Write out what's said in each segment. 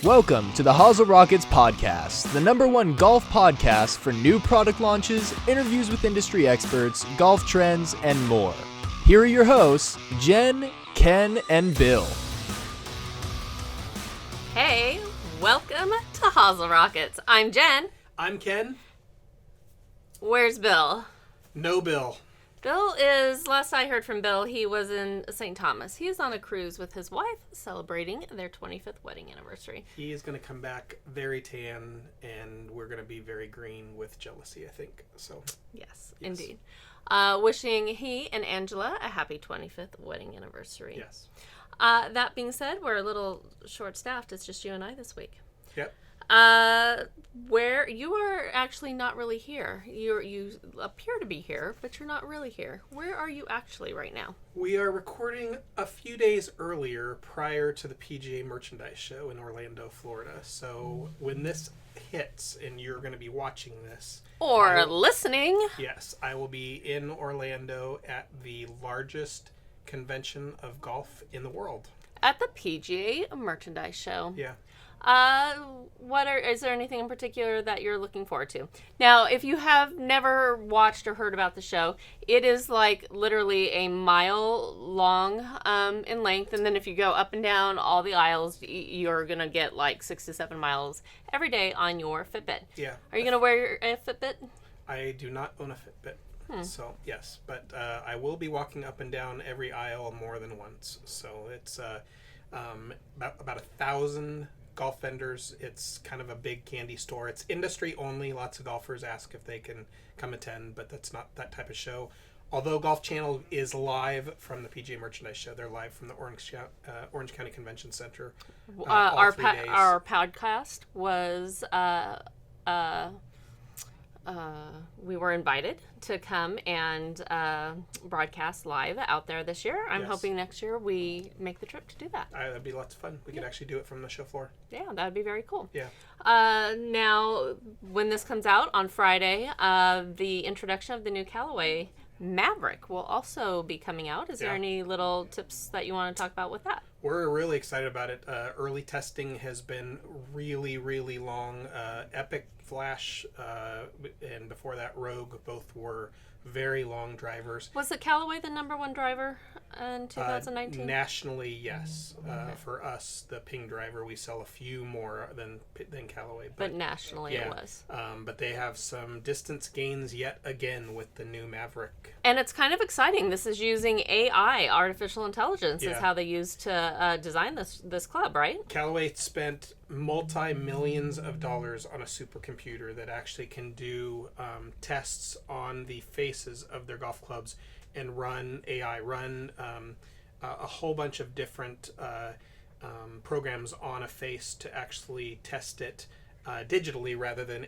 Welcome to the Hosel Rockets Podcast, the #1 golf podcast for new product launches, interviews with industry experts, golf trends, and more. Here are your hosts, Jen, Ken, and Bill. Hey, welcome to Hosel Rockets. I'm Jen. I'm Ken. Where's Bill? No Bill. Bill is, last I heard from Bill, he was in St. Thomas. He's on a cruise with his wife celebrating their 25th wedding anniversary. He is going to come back very tan, and we're going to be very green with jealousy, I think. So Yes. Indeed. Wishing he and Angela a happy 25th wedding anniversary. Yes. That being said, we're a little short-staffed. It's just you and I this week. Yep. Where you are actually not really here. You appear to be here, but you're not really here. Where are you actually right now? We are recording a few days earlier prior to the PGA Merchandise Show in Orlando, Florida. So when this hits and you're going to be watching this... Or listening. Yes, I will be in Orlando at the largest convention of golf in the world. At the PGA Merchandise Show. Yeah. Is there anything in particular that you're looking forward to? Now, if you have never watched or heard about the show, it is like literally a mile long in length, and then if you go up and down all the aisles, you're gonna get like 6 to 7 miles every day on your Fitbit. Yeah. Are you gonna wear a Fitbit? I do not own a Fitbit. So, yes, but I will be walking up and down every aisle more than once. So it's about 1,000 golf vendors. It's kind of a big candy store. It's industry only. Lots of golfers ask if they can come attend, but that's not that type of show. Although Golf Channel is live from the PGA Merchandise Show. They're live from the Orange County Convention Center. Our 3 days. Our podcast was... we were invited to come and broadcast live out there this year. I'm hoping next year we make the trip to do that. That'd be lots of fun. We could actually do it from the show floor. Yeah, that'd be very cool. Yeah. Now, when this comes out on Friday, the introduction of the new Callaway Maverick will also be coming out. Is there any little tips that you want to talk about with that? We're really excited about it. Early testing has been really, really long. Epic, Flash, and before that Rogue both were very long drivers. Was it Callaway the #1 driver in 2019? Nationally, yes. For us, the Ping driver, we sell a few more than Callaway. But nationally it was. But they have some distance gains yet again with the new Maverick. And it's kind of exciting. This is using AI, artificial intelligence, is how they use to design this club, right? Callaway spent multi-millions of dollars on a supercomputer that actually can do tests on the faces of their golf clubs and run a whole bunch of different programs on a face to actually test it digitally rather than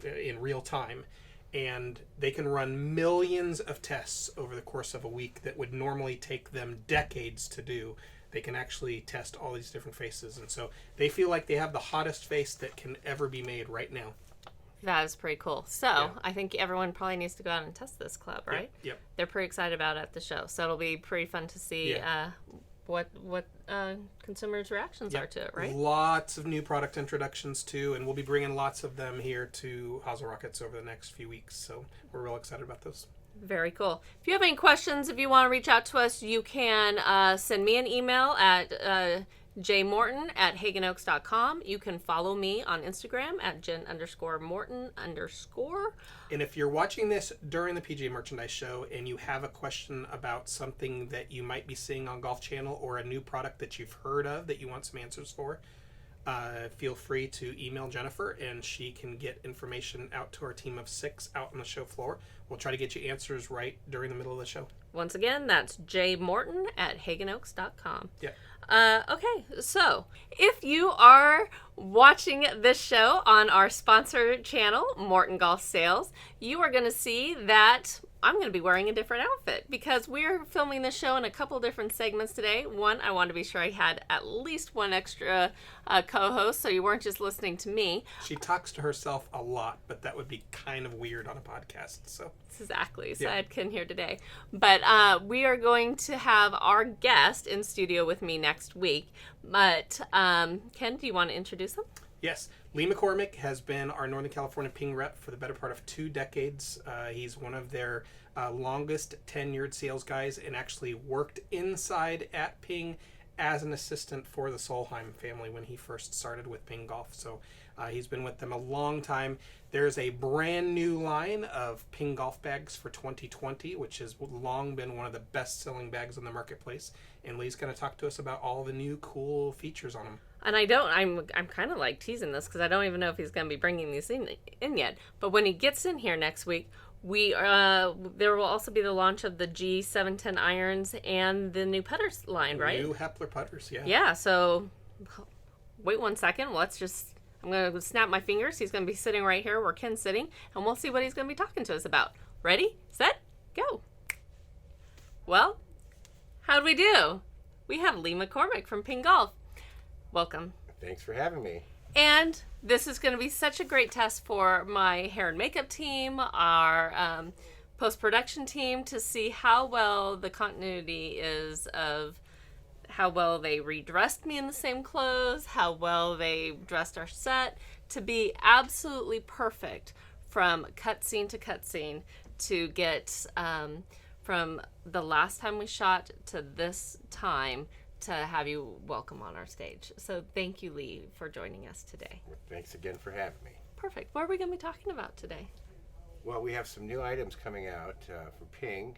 in real time. And they can run millions of tests over the course of a week that would normally take them decades to do. They can actually test all these different faces. And so they feel like they have the hottest face that can ever be made right now. That is pretty cool. So I think everyone probably needs to go out and test this club, right? Yep. They're pretty excited about it at the show. So it'll be pretty fun to see what consumers' reactions are to it, right? Lots of new product introductions too, and we'll be bringing lots of them here to Hosel Rockets over the next few weeks. So we're real excited about those. Very cool. If you have any questions, if you want to reach out to us, you can send me an email at jmorton@hagenoaks.com. You can follow me on Instagram at jen_morton_. And if you're watching this during the PGA Merchandise Show and you have a question about something that you might be seeing on Golf Channel or a new product that you've heard of that you want some answers for, feel free to email Jennifer and she can get information out to our team of 6 out on the show floor. We'll try to get you answers right during the middle of the show. Once again, that's jmorton@hagenoaks.com. Yeah. Okay, so if you are watching this show on our sponsor channel, Morton Golf Sales, you are going to see that I'm going to be wearing a different outfit because we're filming this show in a couple different segments today. One, I wanted to be sure I had at least one extra co-host, so you weren't just listening to me. She talks to herself a lot, but that would be kind of weird on a podcast. So Exactly. So I had Ken here today. But we are going to have our guest in studio with me next week. But Ken, do you want to introduce them? Yes. Lee McCormick has been our Northern California Ping rep for the better part of 2 decades. He's one of their longest tenured sales guys and actually worked inside at Ping as an assistant for the Solheim family when he first started with Ping Golf. So he's been with them a long time. There's a brand new line of Ping golf bags for 2020, which has long been one of the best-selling bags on the marketplace. And Lee's going to talk to us about all the new cool features on them. And I'm kind of like teasing this because I don't even know if he's going to be bringing these in yet. But when he gets in here next week, there will also be the launch of the G710 Irons and the new putters line, right? New Hepler putters, yeah. Yeah, so wait 1 second. I'm going to snap my fingers. He's going to be sitting right here where Ken's sitting, and we'll see what he's going to be talking to us about. Ready, set, go. Well, how'd we do? We have Lee McCormick from Ping Golf. Welcome. Thanks for having me. And this is going to be such a great test for my hair and makeup team, our post-production team, to see how well the continuity is of how well they redressed me in the same clothes, how well they dressed our set, to be absolutely perfect from cutscene to cutscene to get from the last time we shot to this time to have you welcome on our stage. So thank you, Lee, for joining us today. Thanks again for having me. Perfect. What are we going to be talking about today? Well, we have some new items coming out for Ping.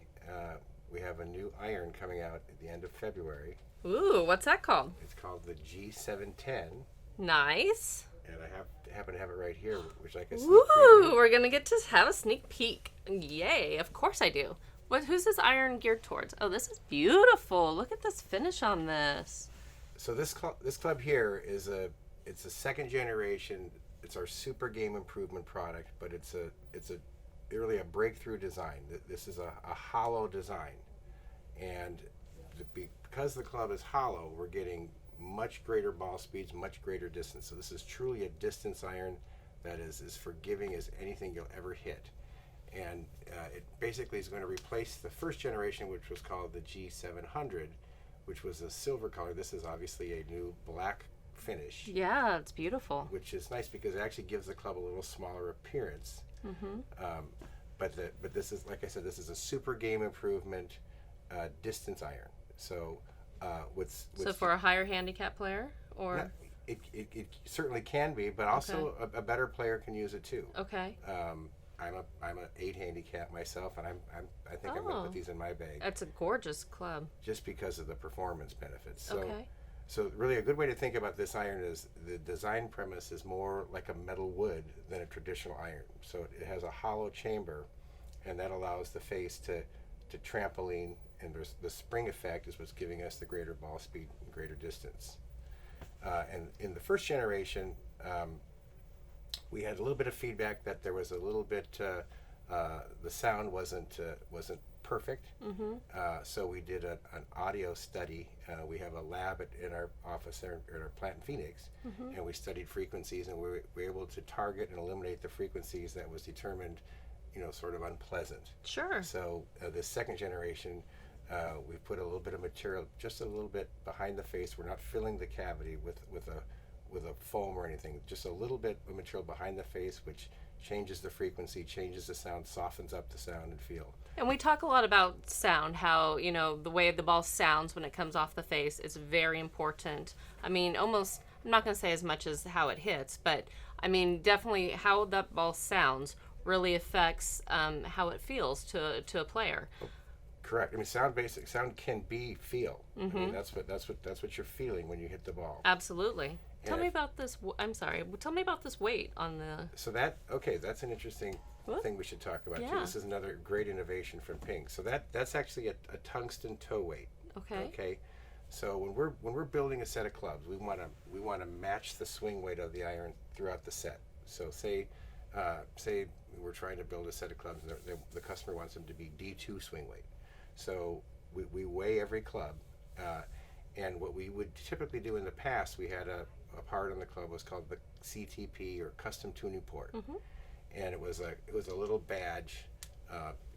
We have a new iron coming out at the end of February. Ooh, what's that called? It's called the G710. Nice. And I happen to have it right here, which I can Ooh, we're going to get to have a sneak peek. Yay, of course I do. Who's this iron geared towards? Oh, this is beautiful. Look at this finish on this. So this club here it's a second generation. It's our super game improvement product, but it's really a breakthrough design. This is a hollow design, and because the club is hollow, we're getting much greater ball speeds, much greater distance. So this is truly a distance iron that is as forgiving as anything you'll ever hit. And it basically is going to replace the first generation, which was called the G700, which was a silver color. This is obviously a new black finish. Yeah, it's beautiful. Which is nice because it actually gives the club a little smaller appearance. Mm-hmm. But this is, like I said, this is a super game improvement distance iron. So so for a higher handicap player, or it certainly can be, but also a better player can use it too. Okay. I'm an 8 handicap myself, and I think I'm going to put these in my bag. That's a gorgeous club. Just because of the performance benefits. So, okay. So really a good way to think about this iron is the design premise is more like a metal wood than a traditional iron. So it has a hollow chamber, and that allows the face to trampoline, and there's the spring effect is what's giving us the greater ball speed and greater distance. And in the first generation, we had a little bit of feedback that there was a little bit the sound wasn't perfect. Mm-hmm. So we did an audio study. We have a lab in our office there in our plant in Phoenix, mm-hmm. and we studied frequencies, and we were able to target and eliminate the frequencies that was determined, sort of unpleasant. Sure. So the second generation, we put a little bit of material, just a little bit behind the face. We're not filling the cavity with a foam or anything, just a little bit of material behind the face, which changes the frequency, changes the sound, softens up the sound and feel. And we talk a lot about sound, how, the way the ball sounds when it comes off the face is very important. I mean, almost, I'm not going to say as much as how it hits, but I mean, definitely how that ball sounds really affects how it feels to a player. Correct. I mean, sound can be feel. Mm-hmm. I mean, that's what you're feeling when you hit the ball. Absolutely. Tell me about this. I'm sorry. Tell me about this weight on the. So that's an interesting thing we should talk about too. This is another great innovation from Ping. So that's actually a tungsten toe weight. Okay. Okay. So when we're building a set of clubs, we want to match the swing weight of the iron throughout the set. So say say we're trying to build a set of clubs, and the customer wants them to be D2 swing weight. So we weigh every club, and what we would typically do in the past, we had a part on the club was called the CTP, or Custom Tuning Port, and it was a little badge.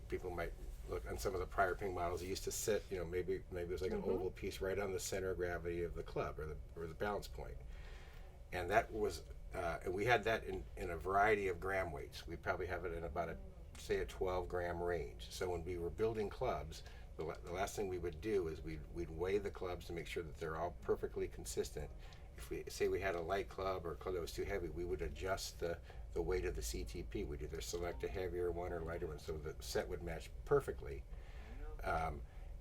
People might look on some of the prior Ping models. It used to sit, maybe it was like an oval piece right on the center of gravity of the club, or the balance point, and that was. And we had that in a variety of gram weights. We probably have it in about a 12 gram range. So when we were building clubs, the last thing we would do is we'd weigh the clubs to make sure that they're all perfectly consistent. If we say we had a light club or a club that was too heavy, we would adjust the weight of the CTP. We'd either select a heavier one or lighter one, so the set would match perfectly.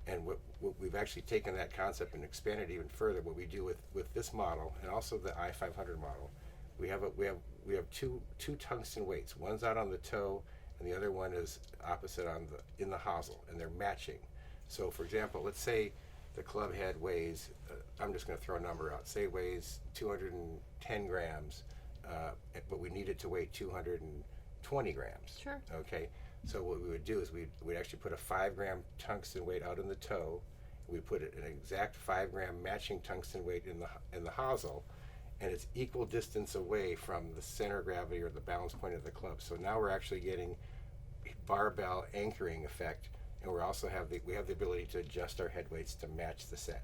And what we've actually taken that concept and expanded even further. What we do with this model, and also the I-500 model, we have two tungsten weights. One's out on the toe, and the other one is opposite in the hosel, and they're matching. So, for example, let's say the club head weighs. I'm just going to throw a number out. Say it weighs 210 grams, but we need it to weigh 220 grams. Sure. Okay. So what we would do is we'd actually put a 5 gram tungsten weight out in the toe. We put an exact 5 gram matching tungsten weight in the hosel. And it's equal distance away from the center of gravity or the balance point of the club. So now we're actually getting barbell anchoring effect, and we also have the ability to adjust our head weights to match the set.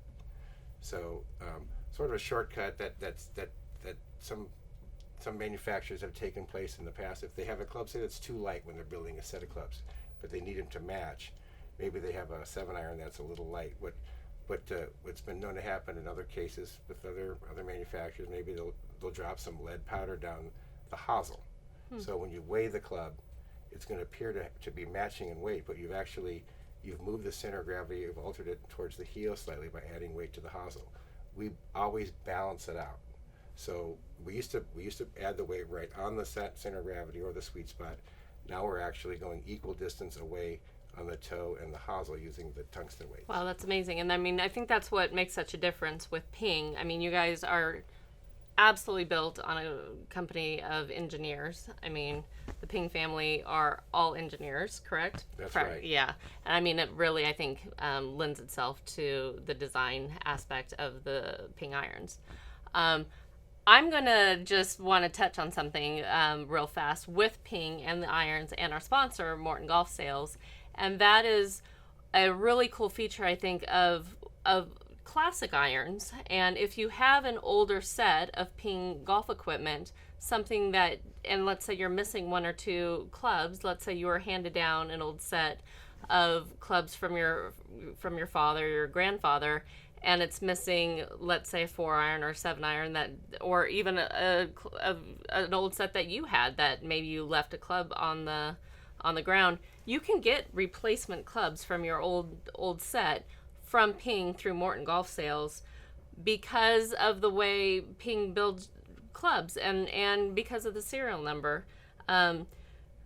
So sort of a shortcut that some manufacturers have taken place in the past. If they have a club, say that's too light when they're building a set of clubs, but they need them to match, maybe they have a 7-iron that's a little light. What's been known to happen in other cases with other manufacturers, maybe they'll drop some lead powder down the hosel. So when you weigh the club, it's going to appear to be matching in weight, but you've moved the center of gravity, you've altered it towards the heel slightly by adding weight to the hosel. We always balance it out. So we used to add the weight right on the center of gravity or the sweet spot. Now we're actually going equal distance away on the toe and the hosel using the tungsten weights. Wow, that's amazing. And I think that's what makes such a difference with Ping. You guys are absolutely built on a company of engineers. The Ping family are all engineers, correct? That's right. Yeah. And it really, I think, lends itself to the design aspect of the Ping irons. I'm going to just want to touch on something real fast with Ping and the irons and our sponsor, Morton Golf Sales. And that is a really cool feature, I think, of classic irons. And if you have an older set of Ping golf equipment, something that, and let's say you're missing 1 or 2 clubs, let's say you were handed down an old set of clubs from your father, your grandfather, and it's missing, let's say, a 4-iron or 7-iron, or even an old set that you had that maybe you left a club on the ground. You can get replacement clubs from your old set from Ping through Morton Golf Sales because of the way Ping builds clubs and because of the serial number.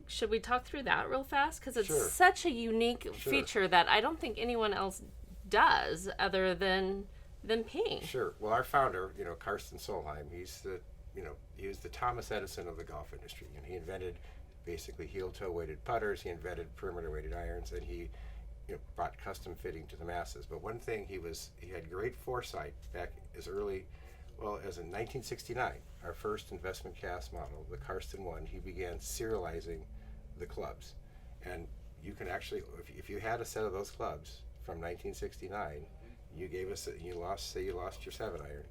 Should we talk through that real fast? Because it's such a unique feature that I don't think anyone else does other than Ping. Sure. Well, our founder, Karsten Solheim, he was the Thomas Edison of the golf industry, and he invented basically heel-toe weighted putters. He invented perimeter weighted irons, and he brought custom fitting to the masses. But one thing, he had great foresight back as early as in 1969, our first investment cast model, the Karsten 1, he began serializing the clubs. And you can actually, if you had a set of those clubs from 1969, you gave us, you lost your 7-iron,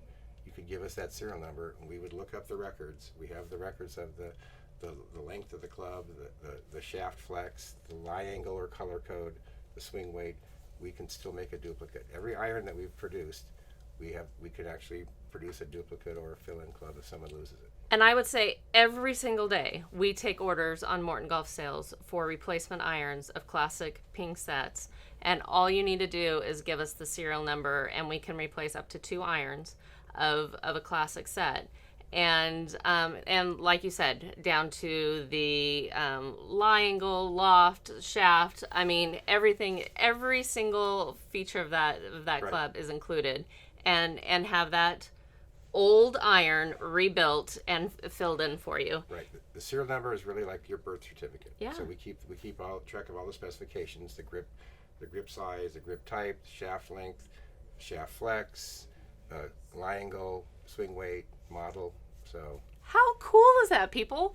you could give us that serial number, and we would look up the records. We have the records of the length of the club, the shaft flex, the lie angle or color code, the swing weight. We can still make a duplicate. Every iron that we've produced, we could actually produce a duplicate or a fill-in club if someone loses it. And I would say every single day we take orders on Morton Golf Sales for replacement irons of classic Ping sets, and all you need to do is give us the serial number and we can replace up to 2 irons of a classic set. And like you said, down to the lie angle, loft, shaft. Everything, every single feature of that Right. club is included, and have that old iron rebuilt and filled in for you. Right. The serial number is really like your birth certificate. Yeah. So we keep all track of all the specifications, the grip size, the grip type, shaft length, shaft flex, line angle, swing weight, model. So How cool is that, people?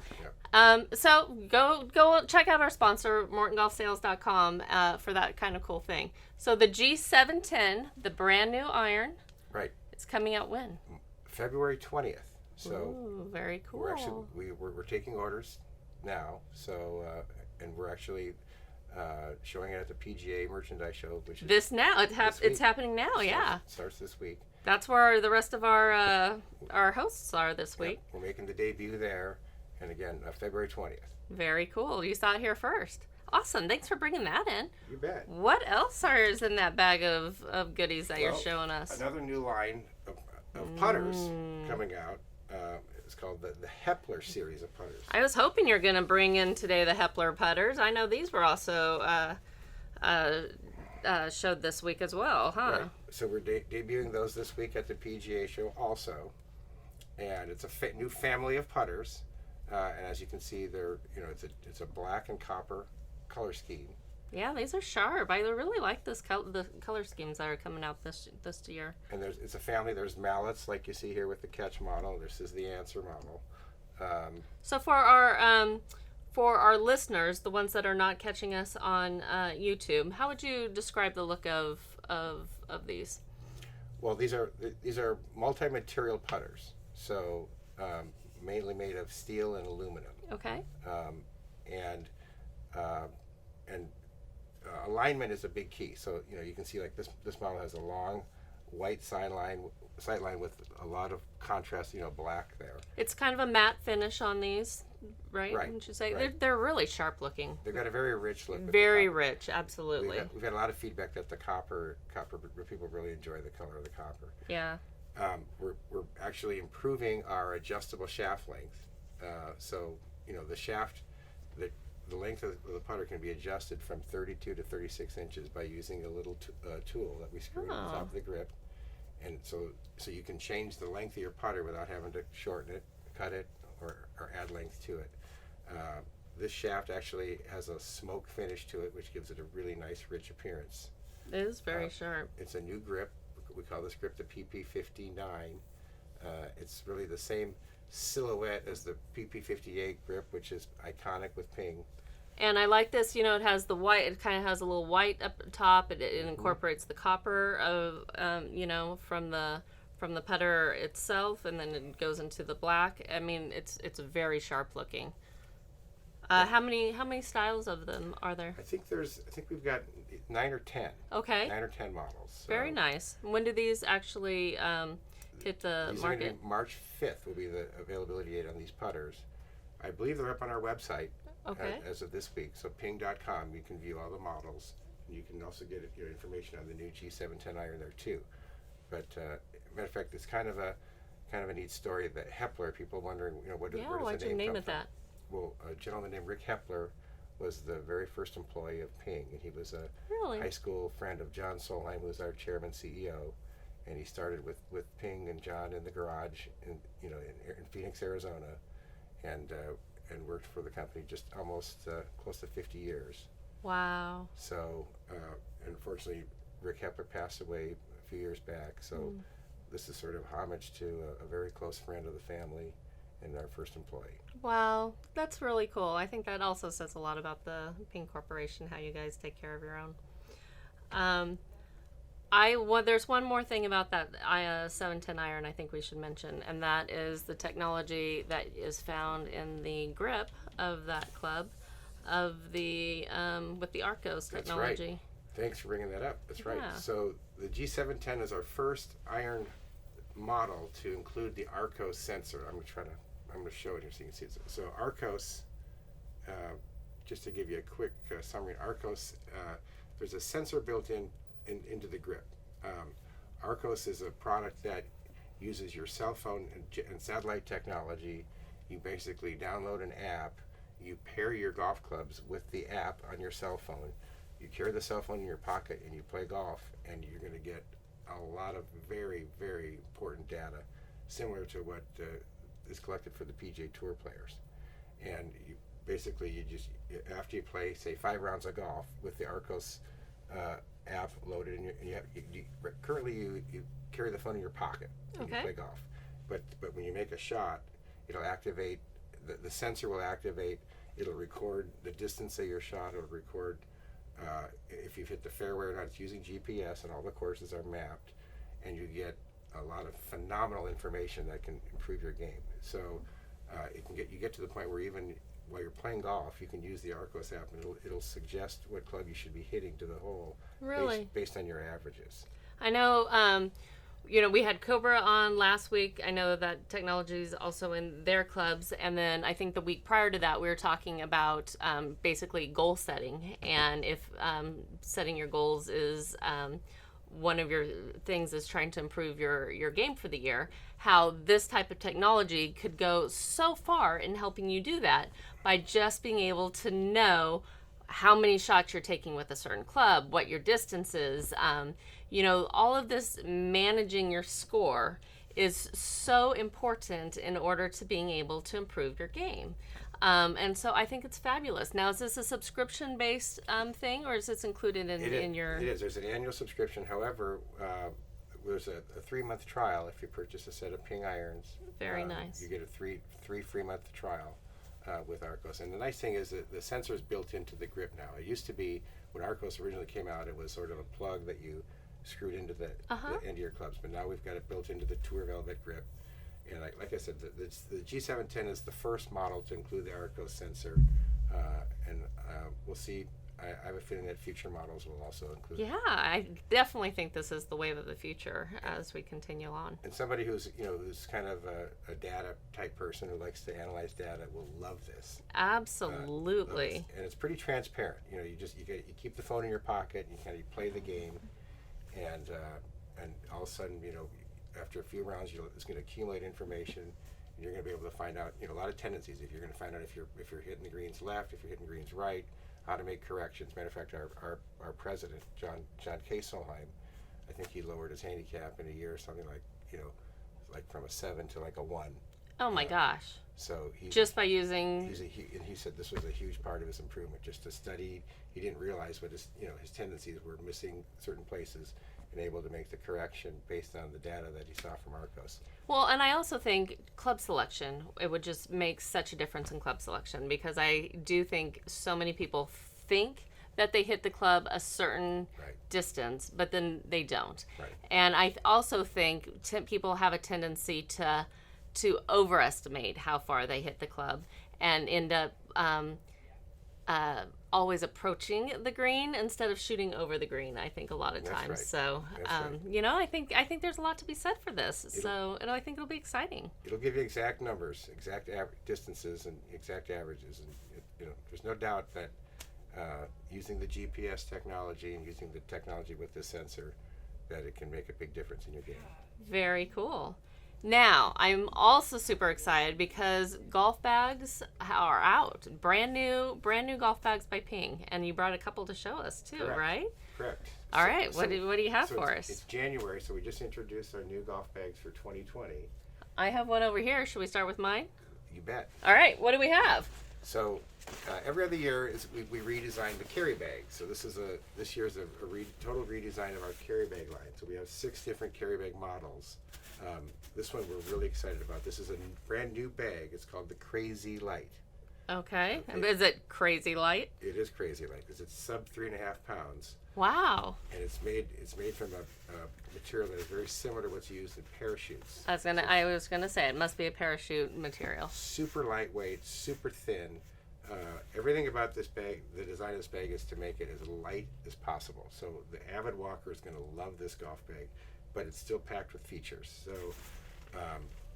yeah. So go check out our sponsor, MortonGolfSales.com, for that kind of cool thing. So the G710, the brand new iron, Right. it's coming out when? February 20th. So Ooh, very cool. we're taking orders now. So and we're actually showing it at the PGA Merchandise Show, which is It's week. happening now, yeah. Starts this week. That's where the rest of our hosts are this week. Yep, we're making the debut there, and again, February 20th. Very cool. You saw it here first. Awesome. Thanks for bringing that in. You bet. What else is in that bag of goodies that you're Well, showing us? Another new line of putters coming out. It's called the Hepler series of putters. I was hoping you're going to bring in today the Hepler putters. I know these were also showed this week as well, huh? Right. So we're debuting those this week at the PGA show also, and it's a new family of putters. And as you can see, it's a black and copper color scheme. Yeah, these are sharp. I really like the color schemes that are coming out this year. And it's a family. There's mallets like you see here with the catch model. This is the answer model. So for our listeners, the ones that are not catching us on YouTube, how would you describe the look of these? Well, these are multi-material putters. So mainly made of steel and aluminum. Okay. And alignment is a big key. So you can see like this model has a long white sideline with a lot of contrast, black there. It's kind of a matte finish on these, right? Right. Would you say Right. they're really sharp looking? They've got a very rich look. Very rich, absolutely. We've got a lot of feedback that the copper people really enjoy the color of the copper. Yeah. We're actually improving our adjustable shaft length. So the shaft, the length of the putter can be adjusted from 32 to 36 inches by using a little tool that we screw in the top of the grip, and so you can change the length of your putter without having to shorten it, cut it, or add length to it. This shaft actually has a smoke finish to it, which gives it a really nice, rich appearance. It is very sharp. It's a new grip. We call this grip the PP59. It's really the same silhouette as the PP58 grip, which is iconic with Ping. And I like this, it has the white, it kind of has a little white up top. It incorporates the copper of, from the putter itself, and then it goes into the black. I mean, it's very sharp looking. How many styles of them are there? I think we've got 9 or 10. Okay. 9 or 10 models. So Very nice. When do these actually hit the these are market? gonna be March 5th will be the availability date on these putters. I believe they're up on our website as of this week. So ping.com, you can view all the models. You can also get your information on the new G710 iron there too. But matter of fact, it's kind of a neat story that Hepler. People wondering, where does why'd the you name name come it from? that? Well, a gentleman named Rick Hepler was the very first employee of Ping, and he was a Really? high school friend of John Solheim, who was our chairman CEO, and he started with Ping and John in the garage in Phoenix, Arizona, and worked for the company just almost close to 50 years. Wow. So unfortunately, Rick Hepler passed away a few years back. So this is sort of homage to a very close friend of the family and our first employee. Wow, that's really cool. I think that also says a lot about the Ping Corporation, how you guys take care of your own. There's one more thing about that 710 iron I think we should mention, and that is the technology that is found in the grip of that club, with the Archos technology. Right. Thanks for bringing that up. That's right. Yeah. So the G710 is our first iron model to include the Archos sensor. I'm going to show it here so you can see it. So Archos, just to give you a quick summary, Archos, there's a sensor built into the grip. Archos is a product that uses your cell phone and satellite technology. You basically download an app, you pair your golf clubs with the app on your cell phone, you carry the cell phone in your pocket and you play golf, and you're going to get a lot of very, very important data. similar to what is collected for the PGA Tour players. And basically, after you play, say, 5 rounds of golf with the Archos app loaded, currently you carry the phone in your pocket when you play golf. But when you make a shot, it'll activate, the sensor will activate, it'll record the distance of your shot, it'll record if you've hit the fairway or not. It's using GPS, and all the courses are mapped, and you get a lot of phenomenal information that can improve your game. So you get to the point where even while you're playing golf, you can use the Archos app, and it'll suggest what club you should be hitting to the hole based on your averages. I know, we had Cobra on last week. I know that technology is also in their clubs. And then I think the week prior to that, we were talking about basically goal setting. And if setting your goals is one of your things is trying to improve your game for the year, how this type of technology could go so far in helping you do that by just being able to know how many shots you're taking with a certain club, what your distance is. All of this managing your score is so important in order to being able to improve your game. And so I think it's fabulous. Now, is this a subscription-based thing, or is this included in your... It is. There's an annual subscription. However, there's a 3-month trial if you purchase a set of Ping irons. Very nice. You get a three free-month trial with Archos. And the nice thing is that the sensor is built into the grip now. It used to be, when Archos originally came out, it was sort of a plug that you screwed into the end of your clubs. But now we've got it built into the Tour Velvet grip. And like I said, the G710 is the first model to include the Archos sensor, and we'll see. I have a feeling that future models will also include it. Yeah, I definitely think this is the wave of the future as we continue on. And somebody who's kind of a data type person who likes to analyze data will love this. Absolutely. And it's pretty transparent. You keep the phone in your pocket, you play the game, and all of a sudden, after a few rounds, it's going to accumulate information, and you're going to be able to find out, a lot of tendencies. If you're going to find out if you're hitting the greens left, if you're hitting greens right, how to make corrections. Matter of fact, our president, John Solheim, I think he lowered his handicap in a year or something like from a 7 to like a 1. Oh my gosh! So just by using, and he said this was a huge part of his improvement. Just to study, he didn't realize what his tendencies were, missing certain places, and able to make the correction based on the data that he saw from Archos. Well, and I also think club selection, it would just make such a difference in club selection, because I do think so many people think that they hit the club a certain distance, but then they don't. Right. And I also think people have a tendency to overestimate how far they hit the club and end up always approaching the green instead of shooting over the green, I think, a lot of times. Right. So, I think there's a lot to be said for this. I think it'll be exciting. It'll give you exact numbers, exact distances, and exact averages. And there's no doubt that using the GPS technology and using the technology with this sensor, that it can make a big difference in your game. Very cool. Now, I'm also super excited because golf bags are out. Brand new golf bags by Ping, and you brought a couple to show us too, Correct. right? Correct. All right. What do you have for us? It's January, so we just introduced our new golf bags for 2020. I have one over here. Should we start with mine? You bet. All right. What do we have? So every other year we redesign the carry bag. So this year's a total redesign of our carry bag line. So we have 6 different carry bag models. This one we're really excited about. This is a brand new bag. It's called the Craz-E-Lite. Okay. Is it Craz-E-Lite? It is Craz-E-Lite because it's sub 3.5 pounds. Wow. And it's made from a material that is very similar to what's used in parachutes. I was gonna say it must be a parachute material. Super lightweight, super thin. Everything about this bag, the design of this bag, is to make it as light as possible. So the avid walker is going to love this golf bag, but it's still packed with features. So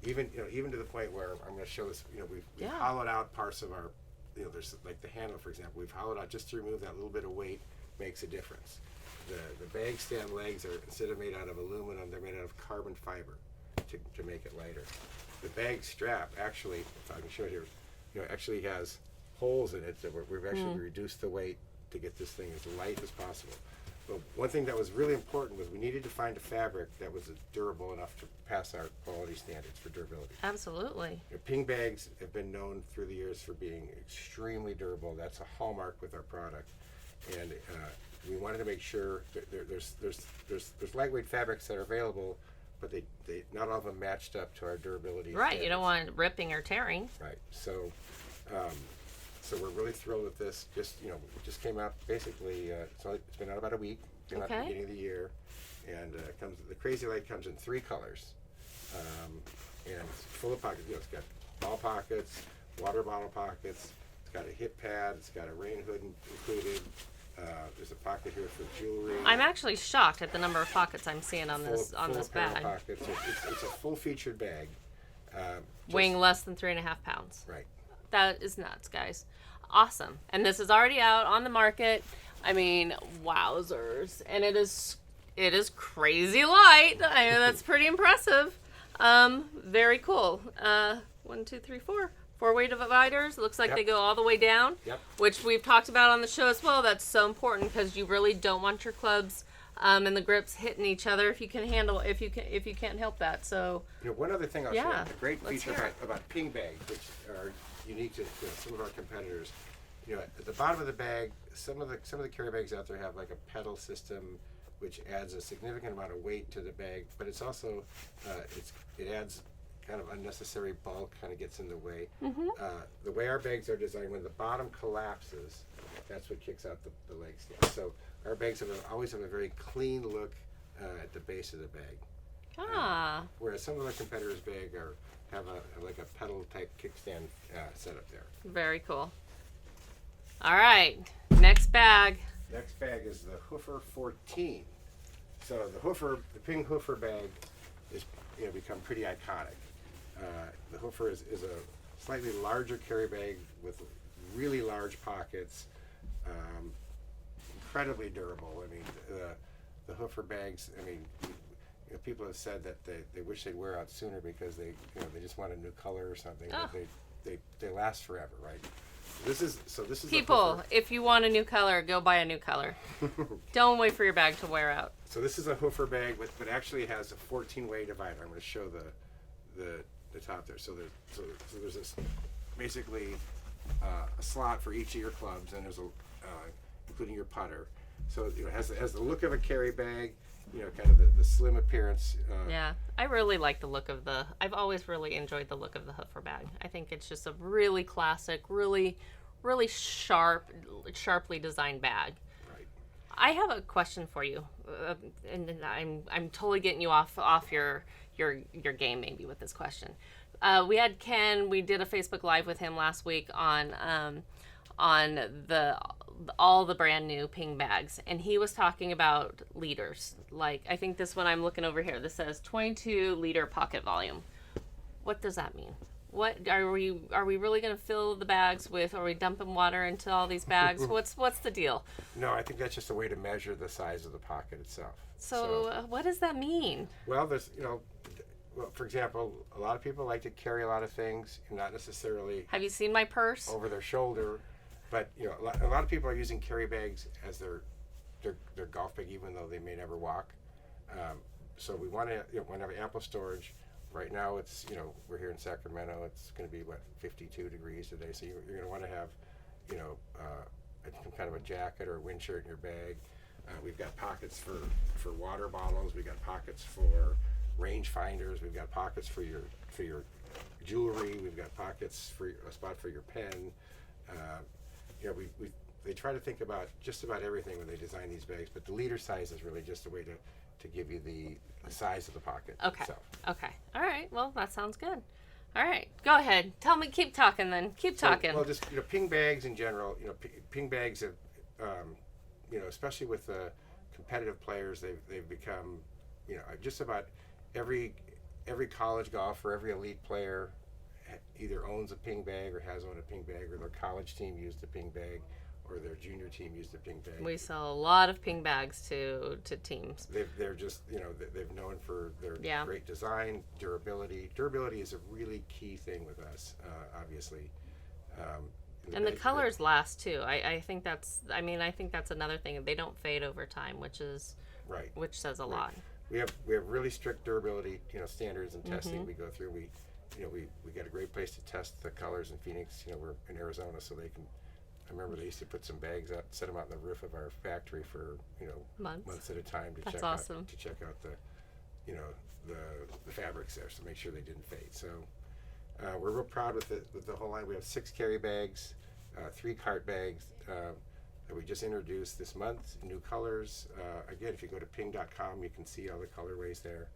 even to the point where I'm going to show this. We've hollowed out parts of our. There's like the handle, for example. We've hollowed out just to remove that little bit of weight. Makes a difference. The bag stand legs are, instead of made out of aluminum, they're made out of carbon fiber to make it lighter. The bag strap actually, if I can show it here, actually has holes in it, so we've actually reduced the weight to get this thing as light as possible. Well, one thing that was really important was we needed to find a fabric that was durable enough to pass our quality standards for durability. Absolutely. Ping bags have been known through the years for being extremely durable. That's a hallmark with our product, and we wanted to make sure that there's lightweight fabrics that are available, but they not all of them matched up to our durability. Right. standards. You don't want it ripping or tearing. Right. So we're really thrilled with this. It just came out basically. It's been out about a week. Came out at the beginning of the year, and the Craz-E-Lite comes in 3 colors, and it's full of pockets. It's got ball pockets, water bottle pockets. It's got a hip pad. It's got a rain hood included. There's a pocket here for jewelry. I'm actually shocked at the number of pockets I'm seeing on this bag. Pockets. It's a full-featured bag. Weighing less than 3.5 pounds. Right. That is nuts, guys. Awesome. And this is already out on the market. I mean, wowzers. And it is crazy light. I mean, that's pretty impressive. Very cool. 1, 2, 3, 4. 4-way dividers. Looks like they go all the way down. Yep. Which we've talked about on the show as well. That's so important because you really don't want your clubs and the grips hitting each other if you can't help that. So one other thing I'll share. A great Let's feature about ping bags, which are unique to some of our competitors. At the bottom of the bag, some of the carry bags out there have like a pedal system, which adds a significant amount of weight to the bag. But it's also it adds kind of unnecessary bulk, kind of gets in the way. Mm-hmm. The way our bags are designed, when the bottom collapses, that's what kicks out the leg stand. So our bags always have a very clean look at the base of the bag. Whereas some of our competitors' bag have a pedal type kickstand setup there. Very cool. All right, next bag. Next bag is the Hoofer 14. So the Ping Hoofer bag is become pretty iconic. The Hoofer is a slightly larger carry bag with really large pockets, incredibly durable. I mean, the Hoofer bags. I mean, people have said that they wish they'd wear out sooner because they just want a new color or something. Oh. But they last forever, right? This is people. If you want a new color, go buy a new color. Don't wait for your bag to wear out. So this is a Hoofer bag, but actually has a 14-way divider. I'm going to show the top there. So there's this basically a slot for each of your clubs, and there's including your putter. So it has the look of a carry bag. Kind of the slim appearance. Yeah, I really like the look of I've always really enjoyed the look of the Hoofer bag. I think it's just a really classic, really, really sharply designed bag. Right. I have a question for you, and I'm totally getting you off your game maybe with this question. We had Ken. We did a Facebook Live with him last week on all the brand new Ping bags, and he was talking about liters. Like, I think this one I'm looking over here, this says 22 liter pocket volume. What does that mean? What are we really going to fill the bags with? Are we dumping water into all these bags? What's the deal? No, I think that's just a way to measure the size of the pocket itself. So what does that mean? Well, there's for example, a lot of people like to carry a lot of things, not necessarily. Have you seen my purse? Over their shoulder. But a lot of people are using carry bags as their golf bag, even though they may never walk. So we want to have ample storage. Right now, it's we're here in Sacramento. It's going to be 52 degrees today. So you're going to want to have some kind of a jacket or a wind shirt in your bag. We've got pockets for water bottles. We've got pockets for range finders. We've got pockets for your jewelry. We've got pockets for a spot for your pen. They try to think about just about everything when they design these bags, but the liter size is really just a way to give you the size of the pocket itself. Okay. All right. Well, that sounds good. All right. Go ahead. Tell me. Keep talking then. Keep talking. Well, just Ping bags in general. Ping bags have, especially with the competitive players, they've become, just about every college golfer, every elite player either owns a Ping bag or has owned a Ping bag, or their college team used a Ping bag, or their junior team used a Ping bag. We sell a lot of Ping bags to teams. They're just, they're known for their great design, durability. Durability is a really key thing with us, obviously. And the colors last too. I think that's another thing. They don't fade over time, which says a lot. We have really strict durability, standards and testing we go through. We got a great place to test the colors in Phoenix. We're in Arizona, so they can. I remember they used to put some bags out, set them out on the roof of our factory for months at a time to check out the the fabrics there, so make sure they didn't fade. So we're real proud with the whole line. We have 6 carry bags, 3 cart bags that we just introduced this month. New colors. Again, if you go to ping.com, you can see all the colorways there.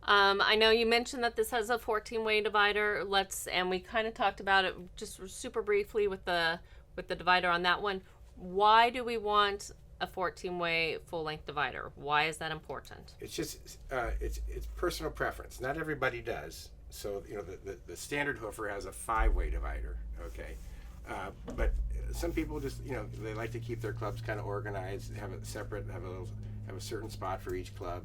I know you mentioned that this has a 14-way divider. And we kind of talked about it just super briefly with the divider on that one. Why do we want a 14-way full-length divider? Why is that important? It's just it's personal preference. Not everybody does. So the standard Hoofer has a 5-way divider. Okay, but some people just they like to keep their clubs kind of organized, have it separate, have a certain spot for each club.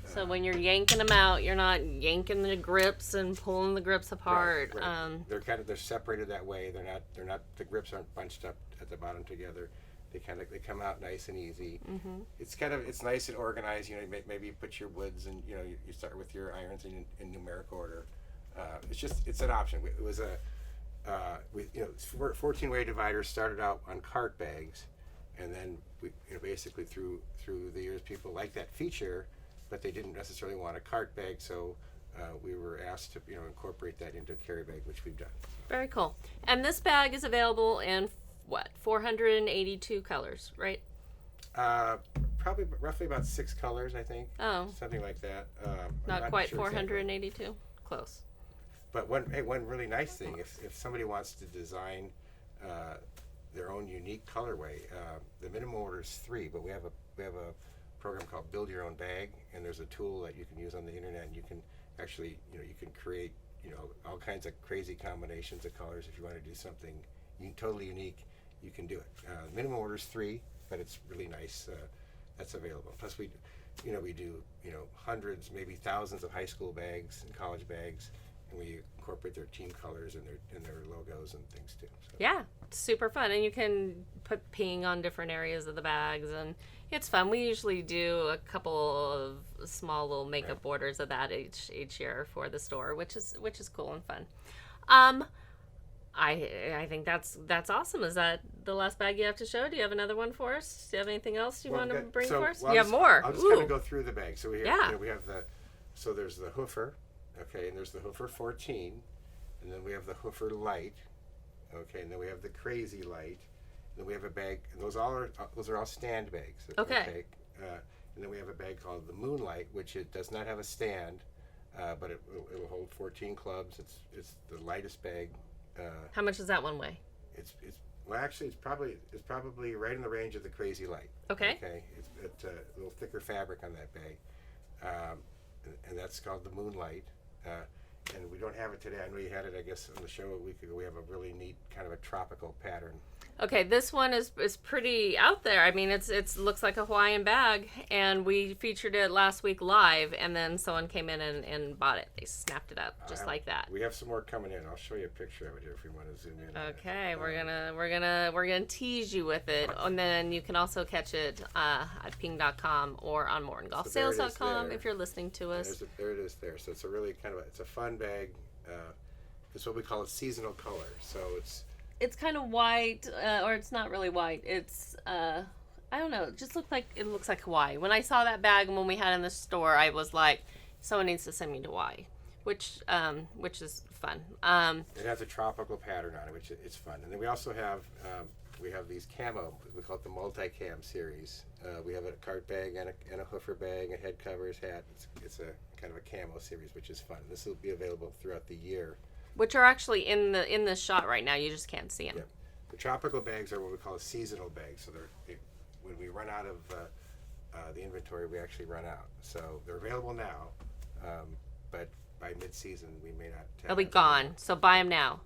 So when you're yanking them out, you're not yanking the grips and pulling the grips apart. Right. They're separated that way. They're not the grips aren't bunched up at the bottom together. They come out nice and easy. Mm-hmm. It's nice and organized. Maybe you put your woods and you start with your irons in numeric order. It's an option. It was 14-way dividers started out on cart bags, and then we basically through the years people liked that feature, but they didn't necessarily want a cart bag, so we were asked to incorporate that into a carry bag, which we've done. Very cool. And this bag is available in 482 colors, right? Probably roughly about 6 colors, I think. Oh, something like that. not quite sure 482. Exactly. Close. But one really nice thing, if somebody wants to design their own unique colorway, the minimum order is 3, but we have a program called Build Your Own Bag, and there's a tool that you can use on the internet, and you can actually you can create all kinds of crazy combinations of colors. If you want to do something totally unique, you can do it. Minimum order is 3, but it's really nice. That's available. Plus we do hundreds, maybe thousands of high school bags and college bags, and we incorporate their team colors and their logos and things too. So. Yeah, it's super fun, and you can put Ping on different areas of the bags, and it's fun. We usually do a couple of small little makeup orders of that each year for the store, which is cool and fun. I think that's awesome. Is that the last bag you have to show? Do you have another one for us? Do you have anything else you want to bring for us? You have more. I'll just kind of go through the bag. So we have there's the Hoofer, okay, and there's the Hoofer 14, and then we have the Hoofer Lite, okay, and then we have the Craz-E-Lite, and then we have a bag, and those are all stand bags. Okay. And then we have a bag called the Moonlight, which it does not have a stand, but it'll hold 14 clubs. It's the lightest bag. How much does that one weigh? It's probably right in the range of the Craz-E-Lite. Okay. Okay. It's a little thicker fabric on that bag, and that's called the Moonlight. And we don't have it today. I know you had it, I guess, on the show a week ago. We have a really neat kind of a tropical pattern. Okay, this one is pretty out there. I mean, it looks like a Hawaiian bag, and we featured it last week live, and then someone came in and bought it. They snapped it up just like that. We have some more coming in. I'll show you a picture of it here if you want to zoom in. Okay, we're gonna tease you with it, and then you can also catch it at ping.com or on mortongolfsales.com if you're listening to us. There it is there. So it's a really it's a fun bag. It's what we call a seasonal color. So it's kind of white, or it's not really white. It's, I don't know. It just looks like Hawaii. When I saw that bag and when we had it in the store, I was like, someone needs to send me to Hawaii, which is fun. It has a tropical pattern on it, which it's fun. And then we also have, we have these camo, we call it the multi-cam series. We have a cart bag and a Hoofer bag, a head covers, hat. It's a kind of a camo series, which is fun. This will be available throughout the year. Which are actually in the shot right now. You just can't see them. Yeah. The tropical bags are what we call a seasonal bag. So when we run out of the inventory, we actually run out. So they're available now, but by mid-season, we may not. They'll be gone. So buy them now.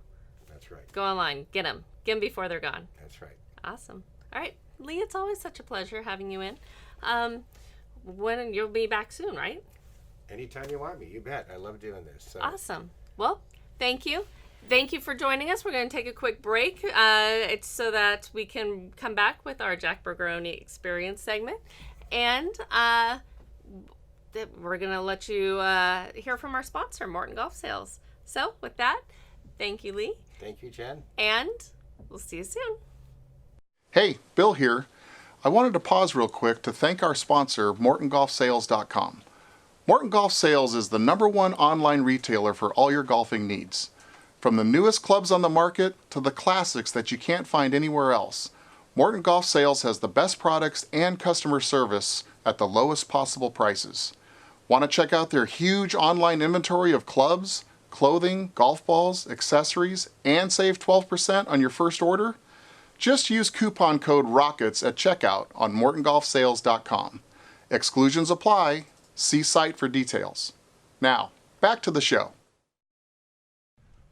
That's right. Go online. Get them before they're gone. That's right. Awesome. All right, Lee. It's always such a pleasure having you in. When you'll be back soon, right? Anytime you want me, you bet. I love doing this. So. Awesome. Well. Thank you. Thank you for joining us. We're going to take a quick break. It's so that we can come back with our Jackburgeroni Experience segment. And we're going to let you hear from our sponsor, Morton Golf Sales. So with that, thank you, Lee. Thank you, Jen. And we'll see you soon. Hey, Bill here. I wanted to pause real quick to thank our sponsor, MortonGolfSales.com. Morton Golf Sales is the #1 online retailer for all your golfing needs. From the newest clubs on the market to the classics that you can't find anywhere else, Morton Golf Sales has the best products and customer service at the lowest possible prices. Want to check out their huge online inventory of clubs, clothing, golf balls, accessories, and save 12% on your first order? Just use coupon code ROCKETS at checkout on MortonGolfSales.com. Exclusions apply. See site for details. Now, back to the show.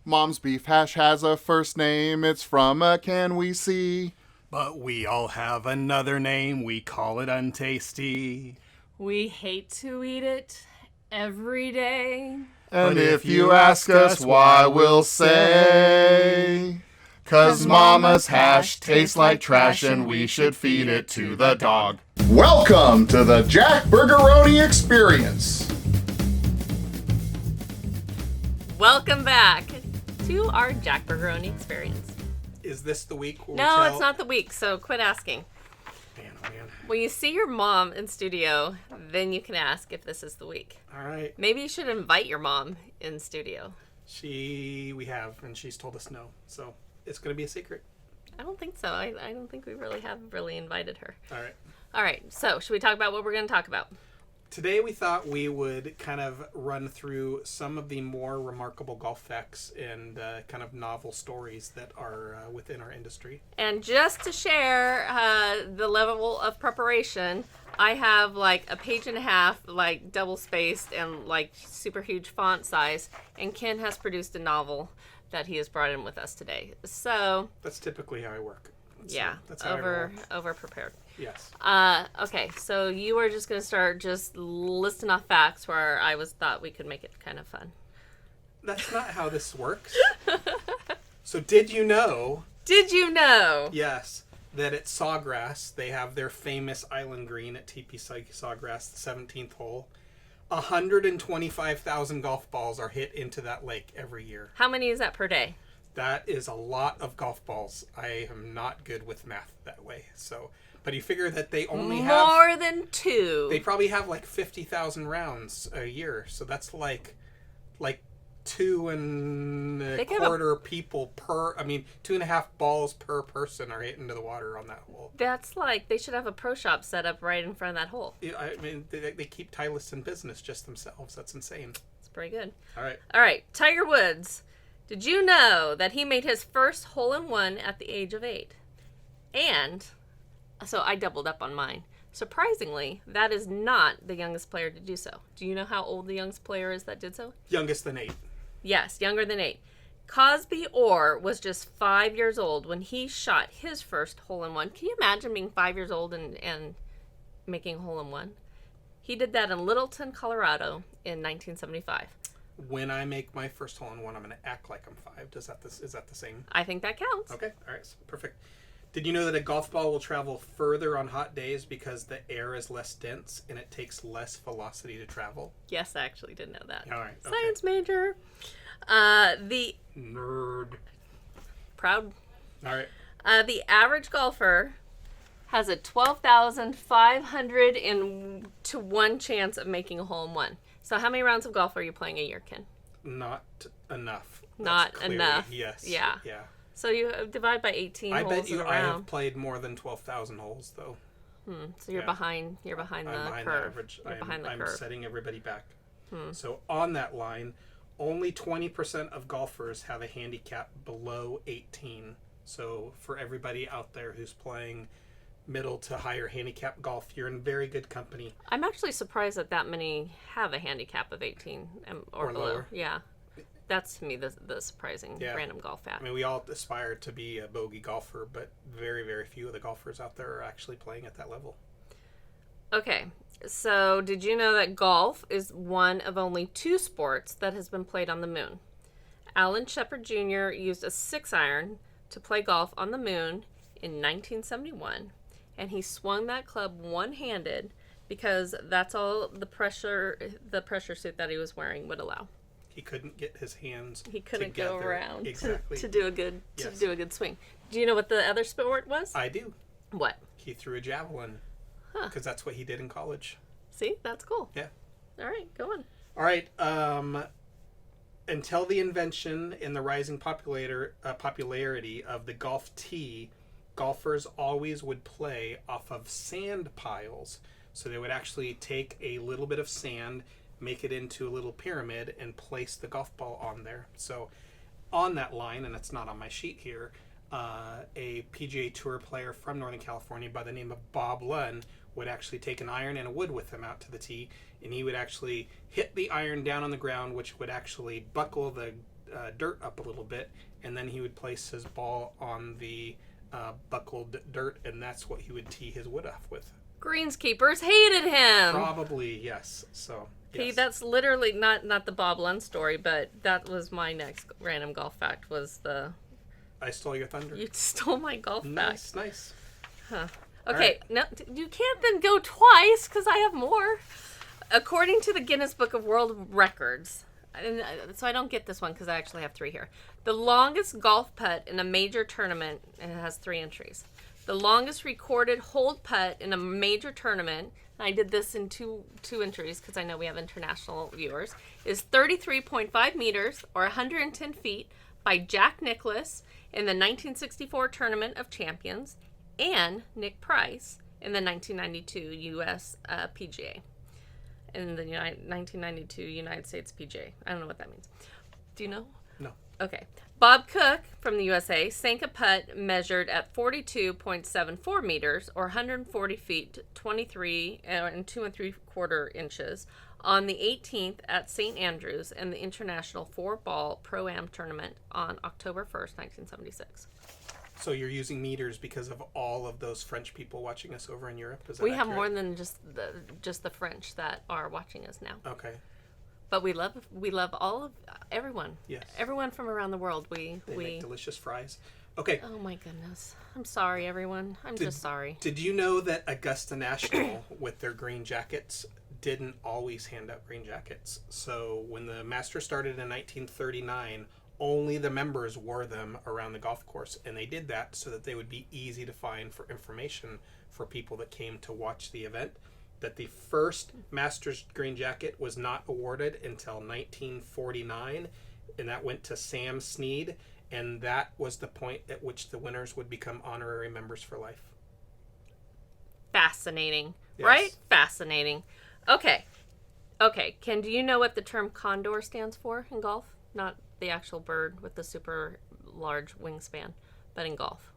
Mom's Beef Hash has a first name. It's from a Can We See. But we all have another name. We call it untasty. We hate to eat it every day. And if you ask us why, we'll say, 'cause Mama's hash tastes like trash and we should feed it to the dog. Welcome to the Jackburgeroni Experience. Welcome back to our Jackburgeroni Experience. Is this the week? Where No, we tell... it's not the week, so quit asking. Man, oh man. When you see your mom in studio, then you can ask if this is the week. All right. Maybe you should invite your mom in studio. We have, and she's told us no. So it's going to be a secret. I don't think so. I don't think we have invited her. All right. All right, so should we talk about what we're going to talk about? Today we thought we would kind of run through some of the more remarkable golf facts and kind of novel stories that are within our industry. And just to share the level of preparation, I have like a page and a half, like double spaced and like super huge font size, and Ken has produced a novel that he has brought in with us today. So That's typically how I work. yeah, that's how I roll. over prepared. Yes. Okay, so you were just gonna start just listing off facts where I thought we could make it kind of fun. That's not how this works. So did you know? Did you know? Yes, that at Sawgrass they have their famous island green at TP Sawgrass, the 17th hole. 125,000 golf balls are hit into that lake every year. How many is that per day? That is a lot of golf balls. I am not good with math that way. So, but you figure that they only have more than 2. They probably have like 50,000 rounds a year. So that's like 2 and a quarter people per. I mean, 2.5 balls per person are hit into the water on that hole. That's like they should have a pro shop set up right in front of that hole. Yeah, I mean, they keep Titleist in business just themselves. That's insane. It's pretty good. All right. All right, Tiger Woods. Did you know that he made his first hole-in-one at the age of 8? And so I doubled up on mine. Surprisingly, that is not the youngest player to do so. Do you know how old the youngest player is that did so? Youngest than 8. Yes, younger than 8. Cosby Orr was just 5 years old when he shot his first hole-in-one. Can you imagine being 5 years old and making a hole-in-one? He did that in Littleton, Colorado in 1975. When I make my first hole-in-one, I'm going to act like I'm 5. Is that the same? I think that counts. Okay. All right. So perfect. Did you know that a golf ball will travel further on hot days because the air is less dense and it takes less velocity to travel? Yes, I actually did know that. All right. Okay. Science major. The Nerd. proud. All right. The average golfer has a 12,500 to 1 chance of making a hole-in-one. So how many rounds of golf are you playing a year, Ken? Not enough. Not That's clearly, enough. Yes. Yeah. Yeah. So you divide by 18 I holes bet you in a I have round. played more than 12,000 holes though. So you're Yeah. behind. You're behind I'm the behind curve. the average. You're behind the I'm curve. setting everybody back. So on that line, only 20% of golfers have a handicap below 18. So for everybody out there who's playing middle to higher handicap golf, you're in very good company. I'm actually surprised that many have a handicap of 18 or below. lower. Yeah. That's to me the surprising random golf fact. I mean, we all aspire to be a bogey golfer, but very, very few of the golfers out there are actually playing at that level. Okay, so did you know that golf is one of only 2 sports that has been played on the moon? Alan Shepard Jr. used a 6-iron to play golf on the moon in 1971, and he swung that club one-handed because that's all the pressure suit that he was wearing would allow. He couldn't get his hands. He couldn't together. go around exactly. to do a good swing. Do you know what the other sport was? I do. What? He threw a javelin because that's what he did in college. See, that's cool. Yeah. All right, go on. All right. Until the invention and the rising popularity of the golf tee, golfers always would play off of sand piles. So they would actually take a little bit of sand, make it into a little pyramid, and place the golf ball on there. So on that line, and it's not on my sheet here, a PGA Tour player from Northern California by the name of Bob Lunn would actually take an iron and a wood with him out to the tee, and he would actually hit the iron down on the ground, which would actually buckle the dirt up a little bit, and then he would place his ball on the buckled dirt, and that's what he would tee his wood off with. Greenskeepers hated him. Probably, yes. So, yes. See, that's literally not the Bob Lund story, but that was my next random golf fact. Was the I stole your thunder. you stole my golf fact? Nice. Huh. All Okay, right. no, you can't then go twice because I have more. According to the Guinness Book of World Records, and so I don't get this one because I actually have 3 here. The longest golf putt in a major tournament, and it has 3 entries. The longest recorded hold putt in a major tournament, and I did this in two entries because I know we have international viewers, is 33.5 meters or 110 feet by Jack Nicklaus in the 1964 Tournament of Champions and Nick Price in the 1992 U.S. PGA. In the 1992 United States PGA. I don't know what that means. Do you know? No. Okay. Bob Cook from the USA sank a putt measured at 42.74 meters or 140 feet, 23 and 2 3/4 inches on the 18th at St. Andrews in the International 4-Ball Pro-Am Tournament on October 1st, 1976. So you're using meters because of all of those French people watching us over in Europe? Is that We have accurate? more than just the French that are watching us now. Okay. But we love all of everyone. Yes. Everyone from around the world. They make delicious fries. Okay. Oh my goodness. I'm sorry, everyone. I'm just sorry. Did you know that Augusta National, with their green jackets, didn't always hand out green jackets? So when the Masters started in 1939, only the members wore them around the golf course, and they did that so that they would be easy to find for information for people that came to watch the event. That the first Masters green jacket was not awarded until 1949, and that went to Sam Snead, and that was the point at which the winners would become honorary members for life. Fascinating. Yes. Right? Fascinating. Okay. Ken, do you know what the term condor stands for in golf? Not the actual bird with the super large wingspan, but in golf.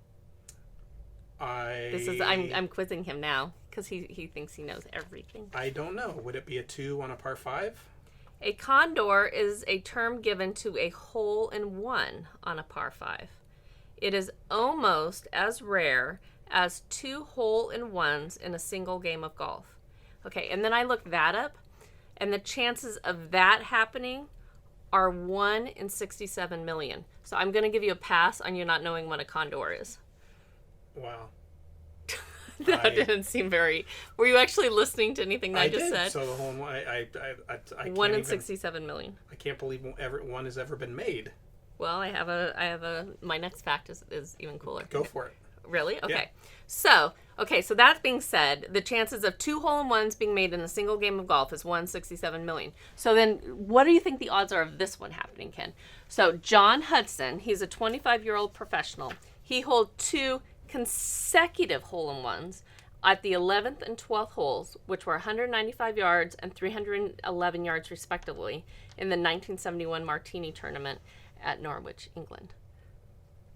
I'm quizzing him now because he thinks he knows everything. I don't know. Would it be a 2 on a par 5? A condor is a term given to a hole-in-one on a par 5. It is almost as rare as 2 hole-in-ones in a single game of golf. Okay, and then I looked that up, and the chances of that happening are 1 in 67 million. So I'm going to give you a pass on you not knowing what a condor is. Wow. That didn't seem very... Were you actually listening to anything that I just said? So the whole I 1 in 67 million. I can't believe one has ever been made. Well, I have a my next fact is even cooler. Go for it. Really? Okay. Yeah. So that being said, the chances of 2 hole-in-ones being made in a single game of golf is 1 in 67 million. So then what do you think the odds are of this one happening, Ken? So John Hudson, he's a 25-year-old professional. He holds 2 consecutive hole-in-ones at the 11th and 12th holes, which were 195 yards and 311 yards respectively, in the 1971 Martini tournament at Norwich, England.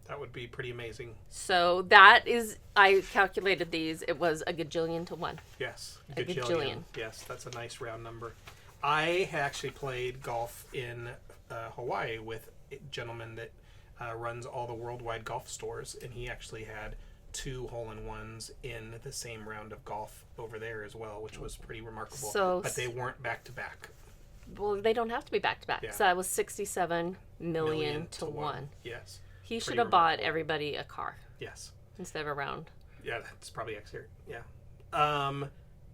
That would be pretty amazing. So that is, I calculated these, it was a gajillion to 1. Yes. A gajillion. Yes, that's a nice round number. I actually played golf in Hawaii with a gentleman that runs all the worldwide golf stores, and he actually had 2 hole-in-ones in the same round of golf over there as well, which was pretty remarkable. But they weren't back-to-back. Well, they don't have to be back to back. Yeah. So that was 67 million to 1. Yes. He should Pretty have bought remarkable. everybody a car Yes. instead of a round. Yeah, that's probably accurate. Yeah.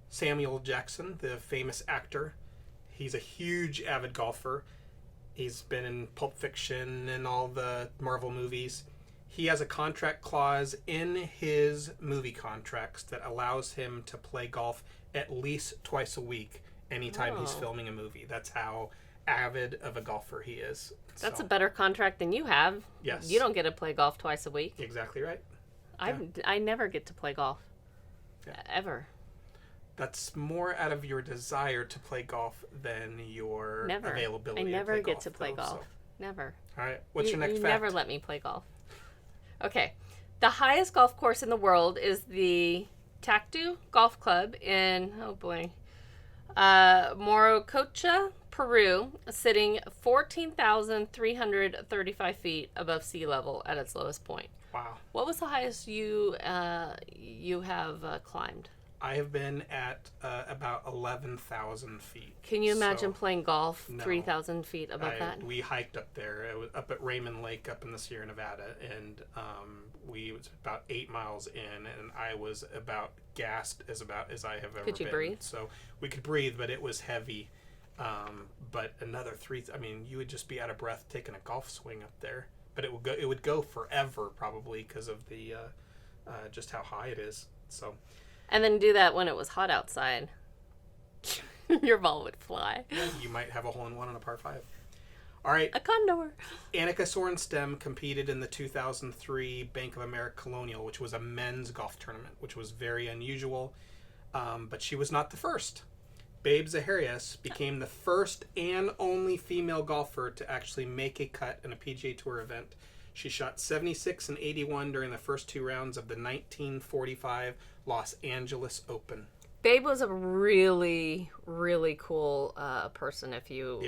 Samuel Jackson, the famous actor, he's a huge avid golfer. He's been in Pulp Fiction and all the Marvel movies. He has a contract clause in his movie contracts that allows him to play golf at least twice a week anytime he's Oh. filming a movie. That's how avid of a golfer he is. That's So, a better contract than you have. Yes. You don't get to play golf twice a week. exactly right. I never get to play golf. Yeah. Ever. That's more out of your desire to play golf than your Never. availability. I never to play get to play though, golf. so. Never. All right. What's your next you fact? never let me play golf. Okay. The highest golf course in the world is the Tactu Golf Club in, Morococha, Peru, sitting 14,335 feet above sea level at its lowest point. Wow. What was the highest you have climbed? I have been at about 11,000 feet. Can you imagine So, playing golf no. 3,000 feet above that? We hiked up there. It was up at Raymond Lake up in the Sierra Nevada, and we was about 8 miles in, and I was about gassed as I have ever been. Could you breathe? So we could breathe, but it was heavy. But another 3. I mean, you would just be out of breath taking a golf swing up there. But it would go forever probably because of the just how high it is. So. And then do that when it was hot outside. Your ball would fly. You might have a hole-in-one on a par 5. All right. A condor. Annika Sorenstam competed in the 2003 Bank of America Colonial, which was a men's golf tournament, which was very unusual. But she was not the first. Babe Zaharias became the first and only female golfer to actually make a cut in a PGA Tour event. She shot 76 and 81 during the first 2 rounds of the 1945 Los Angeles Open. Babe was a really, really cool person if you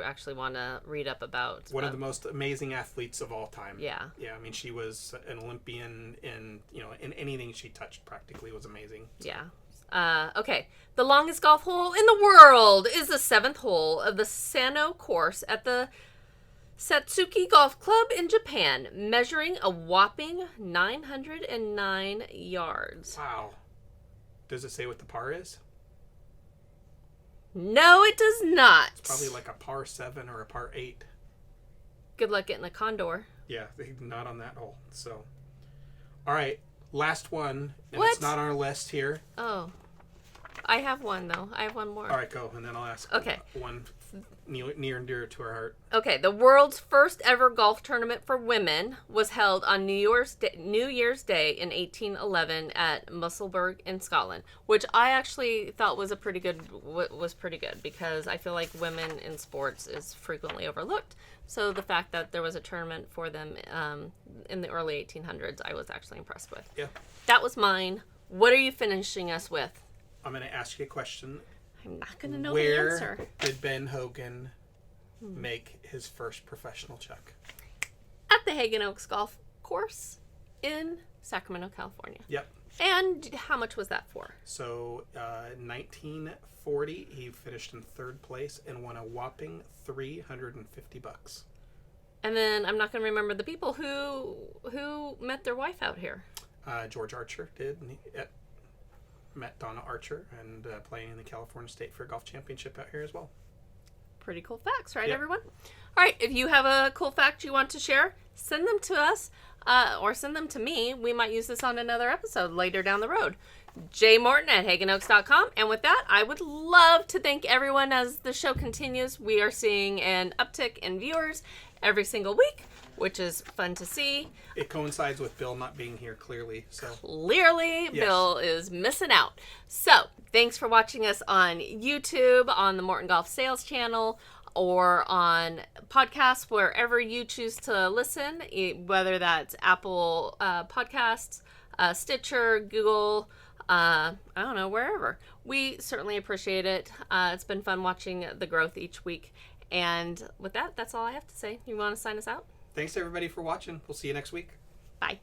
actually want to read up about. One of the most amazing athletes of all time. Yeah. Yeah, I mean, she was an Olympian in anything she touched practically was amazing. Yeah. Okay. The longest golf hole in the world is the 7th hole of the Sano course at the Satsuki Golf Club in Japan, measuring a whopping 909 yards. Wow. Does it say what the par is? No, it does not. Probably like a par 7 or a par 8. Good luck getting a condor. Yeah, not on that hole. So, all right, last one, and What? it's not on our list here. Oh. I have one, though. I have one more. All right, go, and then I'll ask Okay. one near and dear to our heart. Okay, the world's first ever golf tournament for women was held on New Year's Day in 1811 at Musselburgh in Scotland, which I actually thought was pretty good because I feel like women in sports is frequently overlooked. So the fact that there was a tournament for them in the early 1800s, I was actually impressed with. Yeah. That was mine. What are you finishing us with? I'm going to ask you a question. I'm not going to know the Where answer. did Ben Hogan make his first professional check? At the Hagen Oaks Golf Course in Sacramento, California. Yep. And how much was that for? So, 1940, he finished in 3rd place and won a whopping $350. And then I'm not going to remember the people who met their wife out here. George Archer did. And he met Donna Archer and playing in the California State Fair Golf Championship out here as well. Pretty cool facts, right, Yep. everyone? All right, if you have a cool fact you want to share, send them to us or send them to me. We might use this on another episode later down the road. jmorton@hagenoaks.com. And with that, I would love to thank everyone as the show continues. We are seeing an uptick in viewers every single week, which is fun to see. It coincides with Bill not being here, clearly. So Clearly, Yes. Bill is missing out. So, thanks for watching us on YouTube, on the Morton Golf Sales channel, or on podcasts, wherever you choose to listen, whether that's Apple Podcasts, Stitcher, Google, I don't know, wherever. We certainly appreciate it. It's been fun watching the growth each week. And with that, that's all I have to say. You want to sign us out? thanks everybody for watching. We'll see you next week. Bye.